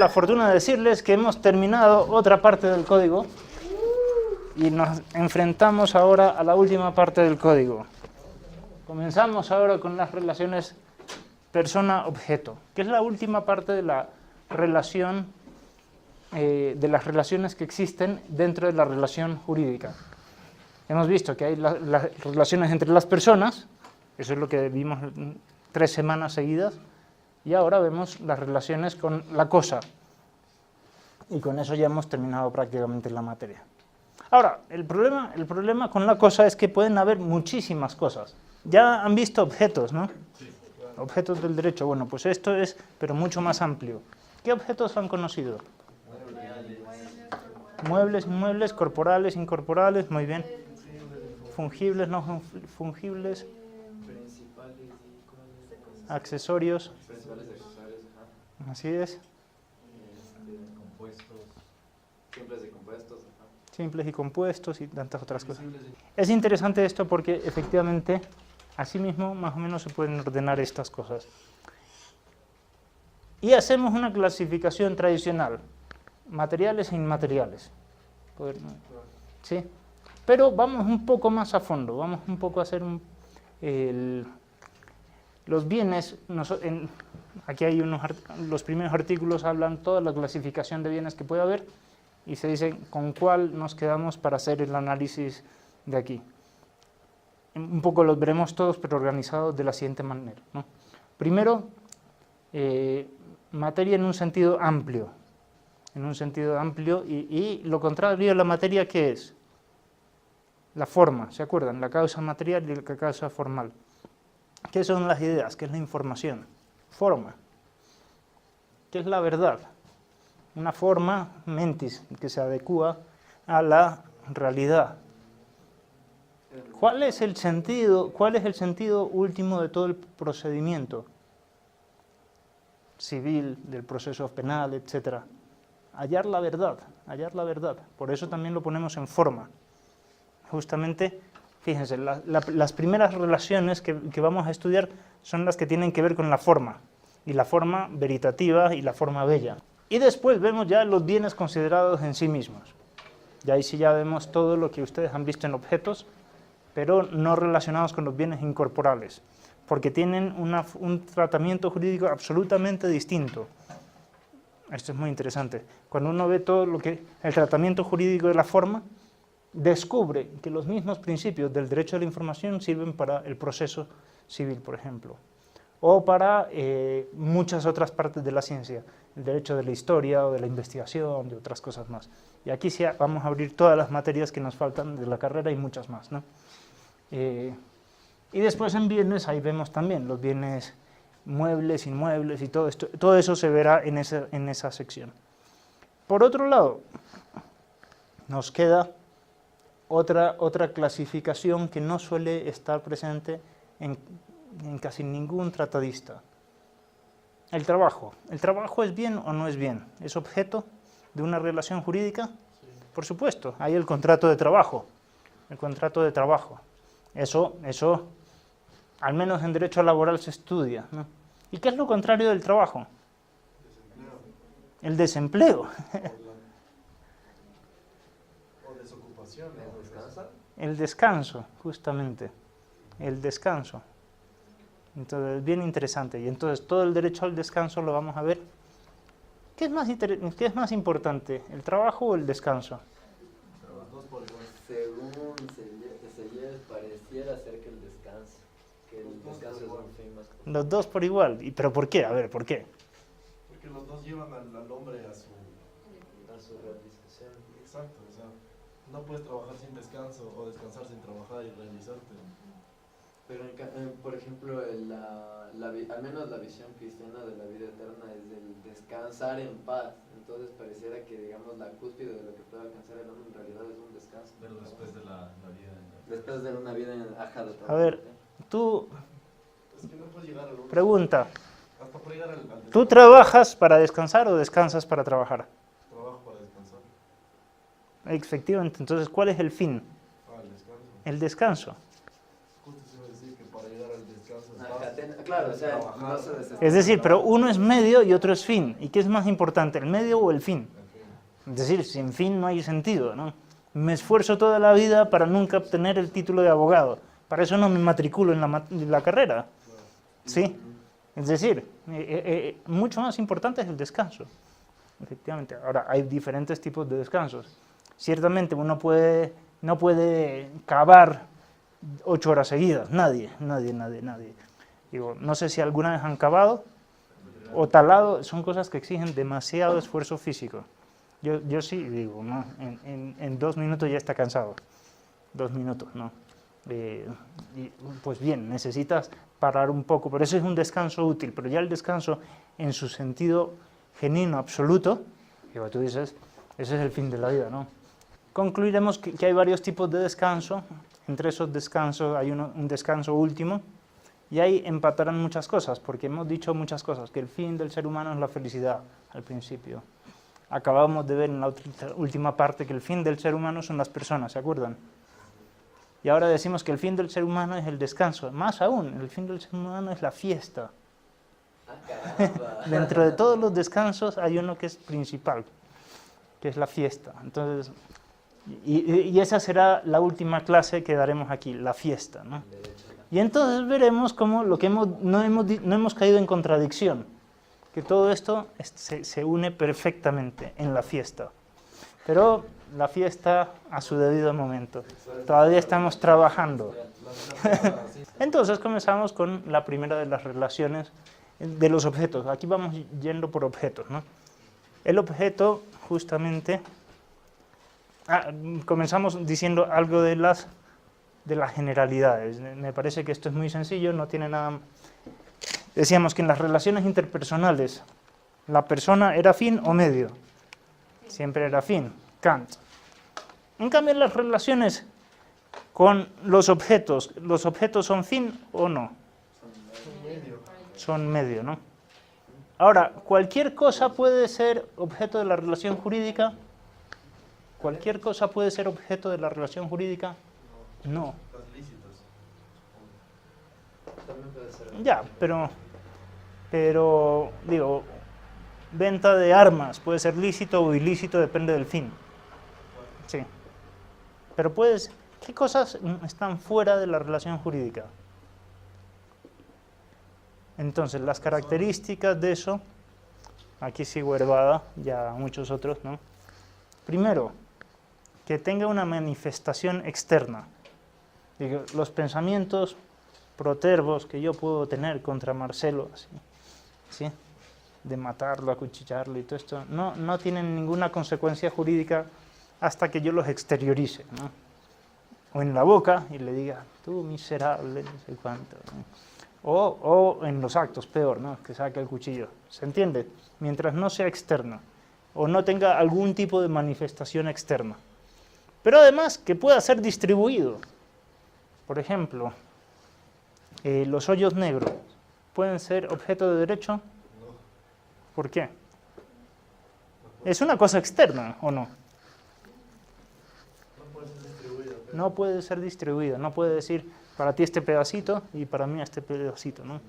la fortuna de decirles que hemos terminado otra parte del código y nos enfrentamos ahora a la última parte del código. Comenzamos ahora con las relaciones persona-objeto, que es la última parte de la relación, de las relaciones que existen dentro de la relación jurídica. Hemos visto que hay las relaciones entre las personas, eso es lo que vimos 3 semanas seguidas, y ahora vemos las relaciones con la cosa. Y con eso ya hemos terminado prácticamente la materia. Ahora, el problema con la cosa es que pueden haber muchísimas cosas. Ya han visto objetos, ¿no? Sí. Objetos del derecho. Bueno, pues esto es, pero mucho más amplio. ¿Qué objetos han conocido? Muebles, inmuebles, corporales, incorporales, muy bien. Fungibles, no fungibles. Accesorios. Así es. Compuestos. Simples y compuestos. Simples y compuestos y tantas otras cosas. Es interesante esto porque efectivamente, así mismo, más o menos se pueden ordenar estas cosas. Y hacemos una clasificación tradicional, materiales e inmateriales. ¿Sí? Pero vamos un poco más a fondo, vamos un poco a hacer los bienes. Aquí hay los primeros artículos hablan toda la clasificación de bienes que puede haber y se dice con cuál nos quedamos para hacer el análisis de aquí. Un poco los veremos todos, pero organizados de la siguiente manera, ¿no? Primero, materia en un sentido amplio. Y lo contrario de la materia, ¿qué es? La forma, ¿se acuerdan? La causa material y la causa formal. ¿Qué son las ideas? ¿Qué es la información? Forma. ¿Qué es la verdad? Una forma, mentis, que se adecua a la realidad. ¿Cuál es el sentido último de todo el procedimiento civil, del proceso penal, etcétera? Hallar la verdad. Por eso también lo ponemos en forma. Justamente, fíjense, las primeras relaciones que vamos a estudiar son las que tienen que ver con la forma, y la forma veritativa y la forma bella. Y después vemos ya los bienes considerados en sí mismos. Y ahí sí ya vemos todo lo que ustedes han visto en objetos, pero no relacionados con los bienes incorporales, porque tienen un tratamiento jurídico absolutamente distinto. Esto es muy interesante. Cuando uno ve todo el tratamiento jurídico de la forma, descubre que los mismos principios del derecho de la información sirven para el proceso civil, por ejemplo, o para muchas otras partes de la ciencia, el derecho de la historia o de la investigación, de otras cosas más. Y aquí sí vamos a abrir todas las materias que nos faltan de la carrera y muchas más, ¿no? Y después en bienes, ahí vemos también los bienes muebles, inmuebles y todo esto. Todo eso se verá en esa sección. Por otro lado, nos queda otra clasificación que no suele estar presente en casi ningún tratadista. El trabajo. ¿El trabajo es bien o no es bien? ¿Es objeto de una relación jurídica? Sí. Por supuesto, hay el contrato de trabajo. El contrato de trabajo. Eso al menos en derecho laboral se estudia, ¿no? ¿Y qué es lo contrario del trabajo? El desempleo. O desocupación, ¿no? ¿Descansar? El descanso, justamente. El descanso. Entonces, es bien interesante. Y entonces, todo el derecho al descanso lo vamos a ver. ¿Qué es más importante, el trabajo o el descanso? Los dos por igual. Según Selles, pareciera ser que el descanso es un fin más importante. Los dos por igual. ¿Pero por qué? A ver, ¿por qué? Porque los dos llevan al hombre a su realización. Exacto, o sea, no puedes trabajar sin descanso o descansar sin trabajar y realizarte. Pero, por ejemplo, al menos la visión cristiana de la vida eterna es el descansar en paz. Entonces pareciera que, digamos, la cúspide de lo que puede alcanzar el hombre en realidad es un descanso. Pero después de la vida. Después de una vida en ajá de trabajo. A ver, tú... Es que no puedes llegar al hombre. Pregunta. Hasta por llegar al ¿Tú trabajas para descansar o descansas para trabajar? trabajo para descansar. Efectivamente, entonces, ¿cuál es el fin? El descanso. El descanso. Justo se iba a decir que para llegar al descanso, Ajá, estás claro, o sea, no trabajando. se desespera. Es decir, pero uno es medio y otro es fin. ¿Y qué es más importante, el medio o el fin? Es decir, sin fin no hay sentido, ¿no? Me esfuerzo toda la vida para nunca obtener el título de abogado. Para eso no me matriculo en la carrera. ¿Sí? Es decir, mucho más importante es el descanso. Efectivamente. Ahora, hay diferentes tipos de descansos. Ciertamente uno no puede cavar 8 horas seguidas. Nadie. Digo, no sé si alguna vez han cavado o talado. Son cosas que exigen demasiado esfuerzo físico. Yo sí, digo, no, en 2 minutos ya está cansado. 2 minutos, ¿no? Y, pues bien, necesitas parar un poco, pero ese es un descanso útil, pero ya el descanso en su sentido genuino, absoluto, digo, tú dices, ese es el fin de la vida, ¿no? Concluiremos que hay varios tipos de descanso, entre esos descansos hay un descanso último, y ahí empatarán muchas cosas, porque hemos dicho muchas cosas, que el fin del ser humano es la felicidad, al principio. Acabamos de ver en la última parte que el fin del ser humano son las personas, ¿se acuerdan? Y ahora decimos que el fin del ser humano es el descanso. Más aún, el fin del ser humano es la fiesta. Ah, caramba. Dentro de todos los descansos hay uno que es principal, que es la fiesta. Entonces, y esa será la última clase que daremos aquí, la fiesta, ¿no? Y entonces veremos cómo no hemos caído en contradicción, que todo esto se une perfectamente en la fiesta. Pero la fiesta a su debido momento. Todavía estamos trabajando. Entonces comenzamos con la primera de las relaciones de los objetos. Aquí vamos yendo por objetos, ¿no? El objeto, justamente, comenzamos diciendo algo de las generalidades. Me parece que esto es muy sencillo, no tiene nada. Decíamos que en las relaciones interpersonales, ¿la persona era fin o medio? Siempre era fin. Kant. En cambio, en las relaciones con los objetos son fin o no? Son medio, ¿no? Ahora, ¿cualquier cosa puede ser objeto de la relación jurídica? ¿Cualquier cosa puede ser objeto de la relación jurídica? No. También puede ser. Ya, pero digo, venta de armas puede ser lícito o ilícito, depende del fin. Sí. Pero ¿qué cosas están fuera de la relación jurídica? Entonces, las características de eso, aquí sigo Herbada, ya muchos otros, ¿no? Primero, que tenga una manifestación externa. Digo, los pensamientos protervos que yo puedo tener contra Marcelo, así, ¿sí? De matarlo, acuchillarlo y todo esto, no tienen ninguna consecuencia jurídica hasta que yo los exteriorice, ¿no? O en la boca y le diga, tú miserable, no sé cuánto, ¿no? O en los actos, peor, ¿no? Que saque el cuchillo. ¿Se entiende? Mientras no sea externa o no tenga algún tipo de manifestación externa. Pero además que pueda ser distribuido. Por ejemplo, los hoyos negros pueden ser objeto de derecho. ¿Por qué? ¿Es una cosa externa o no? No puede ser distribuida, no puede decir para ti este pedacito y para mí este pedacito, ¿no?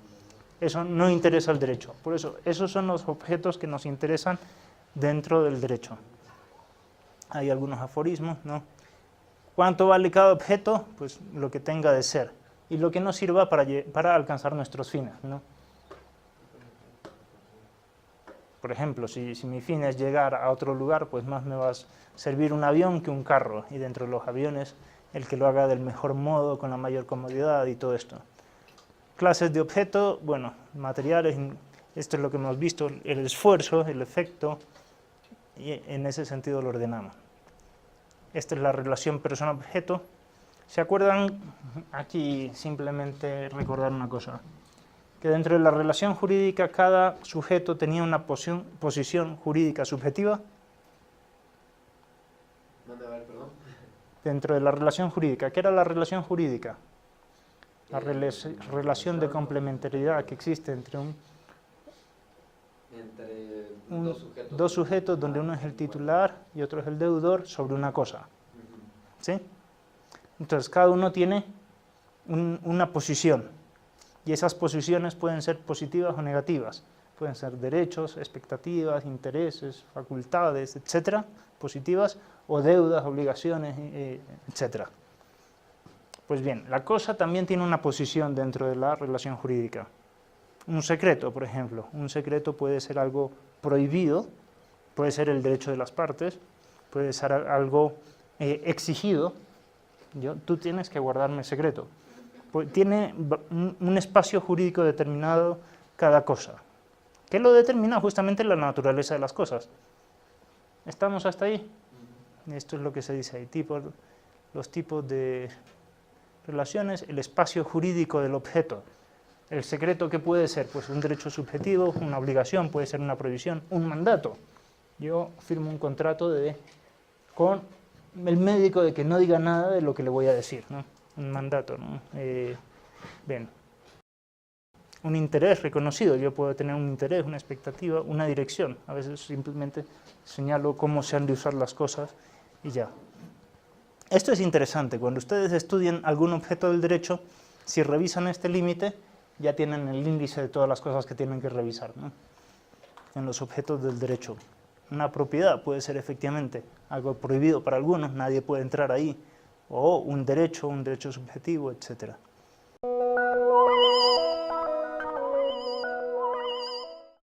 Eso no interesa al derecho. Por eso, esos son los objetos que nos interesan dentro del derecho. Hay algunos aforismos, ¿no? ¿Cuánto vale cada objeto? Pues lo que tenga de ser y lo que nos sirva para alcanzar nuestros fines, ¿no? Por ejemplo, si mi fin es llegar a otro lugar, pues más me va a servir un avión que un carro, y dentro de los aviones el que lo haga del mejor modo, con la mayor comodidad y todo esto. Clases de objeto, bueno, materiales, esto es lo que hemos visto, el esfuerzo, el efecto, y en ese sentido lo ordenamos. Esta es la relación persona-objeto. ¿Se acuerdan? Aquí simplemente recordar una cosa, que dentro de la relación jurídica cada sujeto tenía una posición jurídica subjetiva. Dentro de la relación jurídica, ¿qué era la relación jurídica? La relación de complementariedad que existe entre dos sujetos donde uno es el titular y otro es el deudor sobre una cosa. ¿Sí? Entonces cada uno tiene una posición. Y esas posiciones pueden ser positivas o negativas. Pueden ser derechos, expectativas, intereses, facultades, etcétera, positivas, o deudas, obligaciones, etcétera. Pues bien, la cosa también tiene una posición dentro de la relación jurídica. Un secreto, por ejemplo. Un secreto puede ser algo prohibido, puede ser el derecho de las partes, puede ser algo exigido. Tú tienes que guardarme el secreto. Pues tiene un espacio jurídico determinado cada cosa. ¿Qué lo determina? Justamente la naturaleza de las cosas. ¿Estamos hasta ahí? Esto es lo que se dice ahí. Los tipos de relaciones, el espacio jurídico del objeto. El secreto, ¿qué puede ser? Pues un derecho subjetivo, una obligación, puede ser una prohibición, un mandato. Yo firmo un contrato con el médico de que no diga nada de lo que le voy a decir, ¿no? Un mandato, ¿no? Bien. Un interés reconocido, yo puedo tener un interés, una expectativa, una dirección. A veces simplemente señalo cómo se han de usar las cosas y ya. Esto es interesante, cuando ustedes estudian algún objeto del derecho, si revisan este límite, ya tienen el índice de todas las cosas que tienen que revisar, ¿no? En los objetos del derecho. Una propiedad puede ser efectivamente algo prohibido para algunos, nadie puede entrar ahí, o un derecho subjetivo, etcétera.